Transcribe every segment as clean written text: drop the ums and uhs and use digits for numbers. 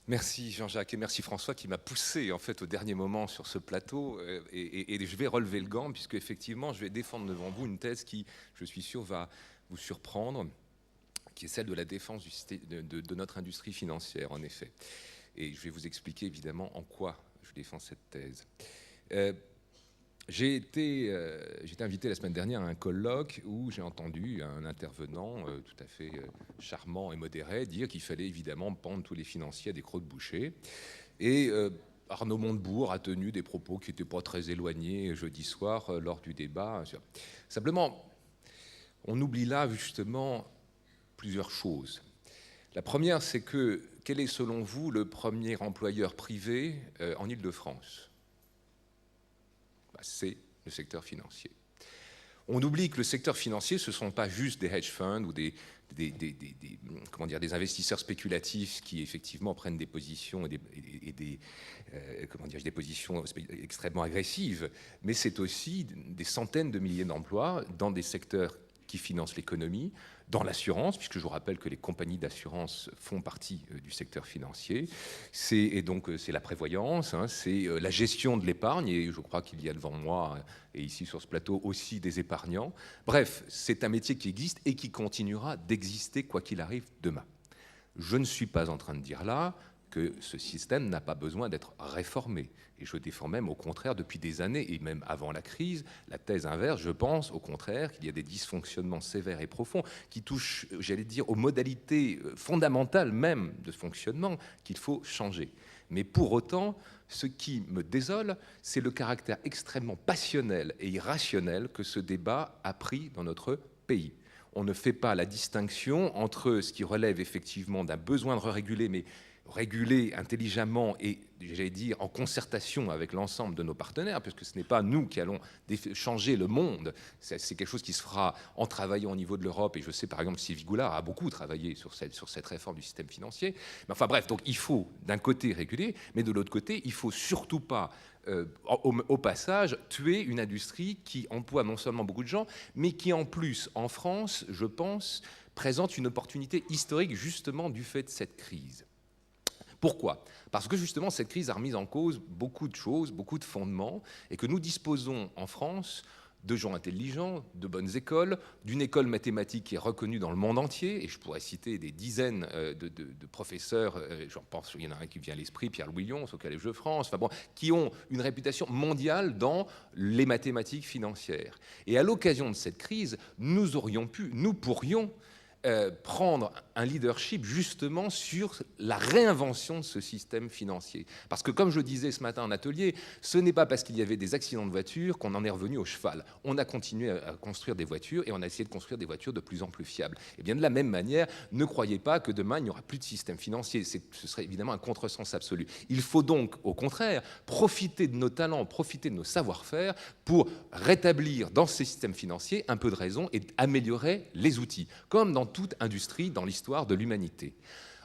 Merci Jean-Jacques et merci François qui m'a poussé en fait au dernier moment sur ce plateau et je vais relever le gant puisque effectivement je vais défendre devant vous une thèse qui, je suis sûr, va vous surprendre, qui est celle de la défense de notre industrie financière en effet. Et je vais vous expliquer évidemment en quoi je défends cette thèse. J'ai été invité la semaine dernière à un colloque où j'ai entendu un intervenant tout à fait charmant et modéré dire qu'il fallait évidemment pendre tous les financiers à des crocs de boucher. Et Arnaud Montebourg a tenu des propos qui n'étaient pas très éloignés jeudi soir lors du débat. Simplement, on oublie là justement plusieurs choses. La première, c'est que quel est selon vous le premier employeur privé en Île-de-France ? C'est le secteur financier. On oublie que le secteur financier, ce ne sont pas juste des hedge funds ou des investisseurs spéculatifs qui effectivement prennent des positions des positions extrêmement agressives, mais c'est aussi des centaines de milliers d'emplois dans des secteurs qui financent l'économie, dans l'assurance, puisque je vous rappelle que les compagnies d'assurance font partie du secteur financier, c'est la prévoyance, c'est la gestion de l'épargne, et je crois qu'il y a devant moi, et ici sur ce plateau, aussi des épargnants. Bref, c'est un métier qui existe et qui continuera d'exister quoi qu'il arrive demain. Je ne suis pas en train de dire là que ce système n'a pas besoin d'être réformé. Et je défends même, au contraire, depuis des années, et même avant la crise, la thèse inverse. Je pense, au contraire, qu'il y a des dysfonctionnements sévères et profonds qui touchent, j'allais dire, aux modalités fondamentales même de fonctionnement qu'il faut changer. Mais pour autant, ce qui me désole, c'est le caractère extrêmement passionnel et irrationnel que ce débat a pris dans notre pays. On ne fait pas la distinction entre ce qui relève effectivement d'un besoin de réguler, mais réguler intelligemment et, j'allais dire, en concertation avec l'ensemble de nos partenaires, puisque ce n'est pas nous qui allons changer le monde, c'est quelque chose qui se fera en travaillant au niveau de l'Europe, et je sais par exemple que Sylvie Goulard a beaucoup travaillé sur cette réforme du système financier. Mais enfin bref, donc il faut d'un côté réguler, mais de l'autre côté, il ne faut surtout pas au passage, tuer une industrie qui emploie non seulement beaucoup de gens, mais qui en plus, en France, je pense, présente une opportunité historique justement du fait de cette crise. Pourquoi ? Parce que justement, cette crise a remis en cause beaucoup de choses, beaucoup de fondements, et que nous disposons en France de gens intelligents, de bonnes écoles, d'une école mathématique qui est reconnue dans le monde entier, et je pourrais citer des dizaines de professeurs, j'en pense, il y en a un qui vient à l'esprit, Pierre-Louis Lions, au Collège de France, enfin bon, qui ont une réputation mondiale dans les mathématiques financières. Et à l'occasion de cette crise, nous pourrions prendre un leadership justement sur la réinvention de ce système financier. Parce que comme je disais ce matin en atelier, ce n'est pas parce qu'il y avait des accidents de voitures qu'on en est revenu au cheval. On a continué à construire des voitures et on a essayé de construire des voitures de plus en plus fiables. Et bien de la même manière, ne croyez pas que demain il n'y aura plus de système financier. Ce serait évidemment un contresens absolu. Il faut donc au contraire profiter de nos talents, profiter de nos savoir-faire pour rétablir dans ces systèmes financiers un peu de raison et améliorer les outils, comme dans toute industrie dans l'histoire de l'humanité.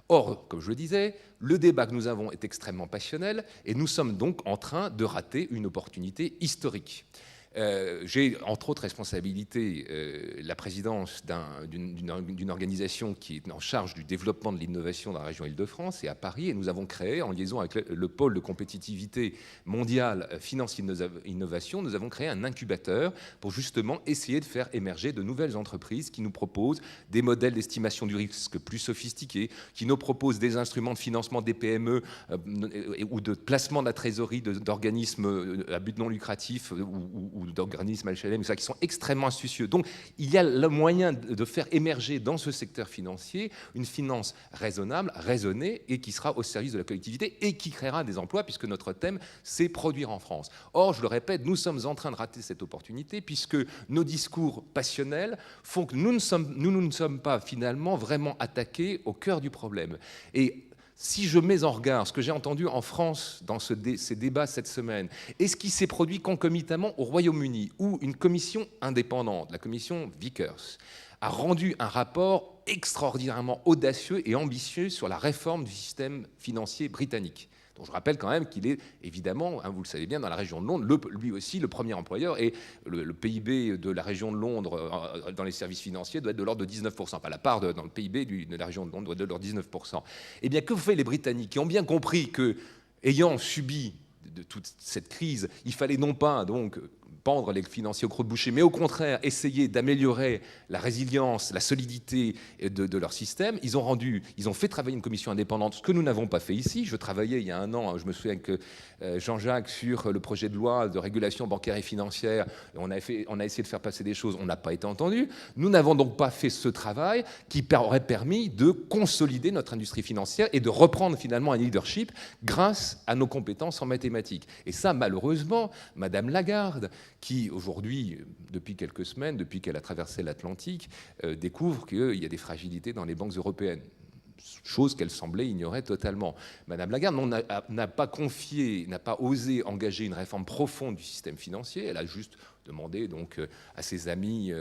Or, comme je le disais, le débat que nous avons est extrêmement passionnel et nous sommes donc en train de rater une opportunité historique. J'ai entre autres responsabilité la présidence d'une organisation qui est en charge du développement de l'innovation dans la région Île-de-France et à Paris, et nous avons créé, en liaison avec le pôle de compétitivité mondiale Finance Innovation, nous avons créé un incubateur pour justement essayer de faire émerger de nouvelles entreprises qui nous proposent des modèles d'estimation du risque plus sophistiqués, qui nous proposent des instruments de financement des PME ou de placement de la trésorerie d'organismes à but non lucratif ou d'organismes HLM, qui sont extrêmement astucieux. Donc, il y a le moyen de faire émerger dans ce secteur financier une finance raisonnable, raisonnée, et qui sera au service de la collectivité et qui créera des emplois, puisque notre thème, c'est produire en France. Or, je le répète, nous sommes en train de rater cette opportunité, puisque nos discours passionnels font que nous ne sommes pas finalement vraiment attaqués au cœur du problème. Et si je mets en regard ce que j'ai entendu en France dans ces débats cette semaine et ce qui s'est produit concomitamment au Royaume-Uni, où une commission indépendante, la commission Vickers, a rendu un rapport extraordinairement audacieux et ambitieux sur la réforme du système financier britannique. Donc je rappelle quand même qu'il est évidemment, vous le savez bien, dans la région de Londres, lui aussi le premier employeur, et le PIB de la région de Londres dans les services financiers doit être de l'ordre de 19%. Enfin, la part dans le PIB de la région de Londres doit être de l'ordre de 19%. Eh bien, que font les Britanniques qui ont bien compris que, ayant subi de toute cette crise, il fallait non pas donc pendre les financiers au croc-de-boucher, mais au contraire essayer d'améliorer la résilience, la solidité de leur système. Ils ont fait travailler une commission indépendante, ce que nous n'avons pas fait ici. Je travaillais il y a un an, je me souviens que Jean-Jacques, sur le projet de loi de régulation bancaire et financière. On a essayé de faire passer des choses, on n'a pas été entendu. Nous n'avons donc pas fait ce travail qui aurait permis de consolider notre industrie financière et de reprendre finalement un leadership grâce à nos compétences en mathématiques. Et ça, malheureusement, Madame Lagarde, qui aujourd'hui, depuis quelques semaines, depuis qu'elle a traversé l'Atlantique, découvre qu'il y a des fragilités dans les banques européennes. Chose qu'elle semblait ignorer totalement. Madame Lagarde n'a pas confié, n'a pas osé engager une réforme profonde du système financier. Elle a juste demandé donc à ses amis,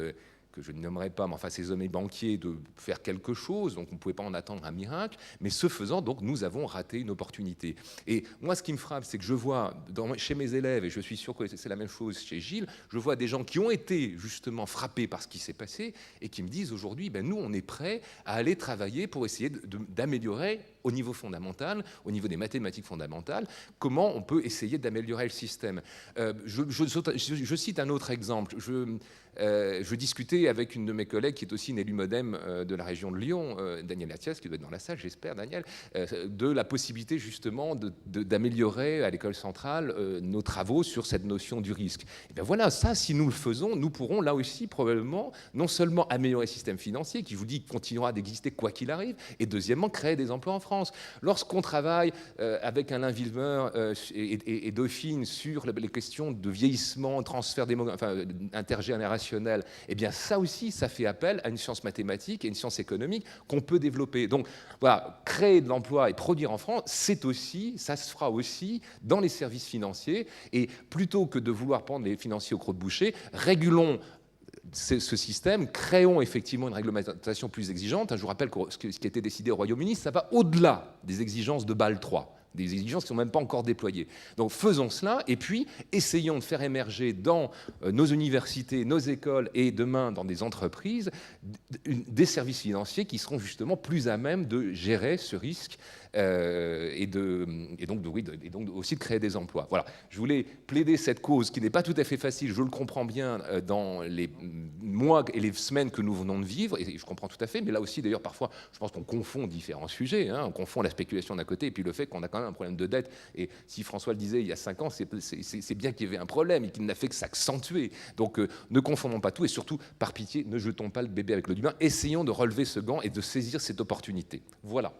que je ne nommerai pas, mais enfin ses hommes et banquiers, de faire quelque chose. Donc on ne pouvait pas en attendre un miracle. Mais ce faisant, donc, nous avons raté une opportunité. Et moi, ce qui me frappe, c'est que je vois chez mes élèves, et je suis sûr que c'est la même chose chez Gilles, je vois des gens qui ont été justement frappés par ce qui s'est passé et qui me disent aujourd'hui, nous, on est prêts à aller travailler pour essayer d'améliorer au niveau fondamental, au niveau des mathématiques fondamentales, comment on peut essayer d'améliorer le système. Je cite un autre exemple. Je discutais avec une de mes collègues qui est aussi une élue MODEM de la région de Lyon, Daniel Attias, qui doit être dans la salle, j'espère, Daniel, de la possibilité justement d'améliorer à l'école centrale nos travaux sur cette notion du risque. Et bien voilà, ça, si nous le faisons, nous pourrons là aussi probablement non seulement améliorer le système financier, qui, je vous dis, continuera d'exister quoi qu'il arrive, et deuxièmement, créer des emplois en France. Lorsqu'on travaille avec Alain Villemeur et Dauphine sur les questions de vieillissement, transfert intergénérationnel, eh bien ça aussi, ça fait appel à une science mathématique et une science économique qu'on peut développer. Donc voilà, créer de l'emploi et produire en France, ça se fera aussi dans les services financiers. Et plutôt que de vouloir prendre les financiers au croc-de-boucher, régulons ce système, créons effectivement une réglementation plus exigeante. Je vous rappelle que ce qui a été décidé au Royaume-Uni, ça va au-delà des exigences de Bâle III, des exigences qui ne sont même pas encore déployées. Donc faisons cela, et puis essayons de faire émerger dans nos universités, nos écoles et demain dans des entreprises, des services financiers qui seront justement plus à même de gérer ce risque et donc aussi de créer des emplois. Voilà, je voulais plaider cette cause qui n'est pas tout à fait facile, je le comprends bien, dans les mois et les semaines que nous venons de vivre, et je comprends tout à fait, mais là aussi d'ailleurs parfois je pense qu'on confond différents sujets, on confond la spéculation d'un côté et puis le fait qu'on a quand même un problème de dette, et si François le disait il y a 5 ans, c'est bien qu'il y avait un problème et qu'il n'a fait que s'accentuer. Donc ne confondons pas tout, et surtout par pitié ne jetons pas le bébé avec l'eau du bain, essayons de relever ce gant et de saisir cette opportunité. Voilà.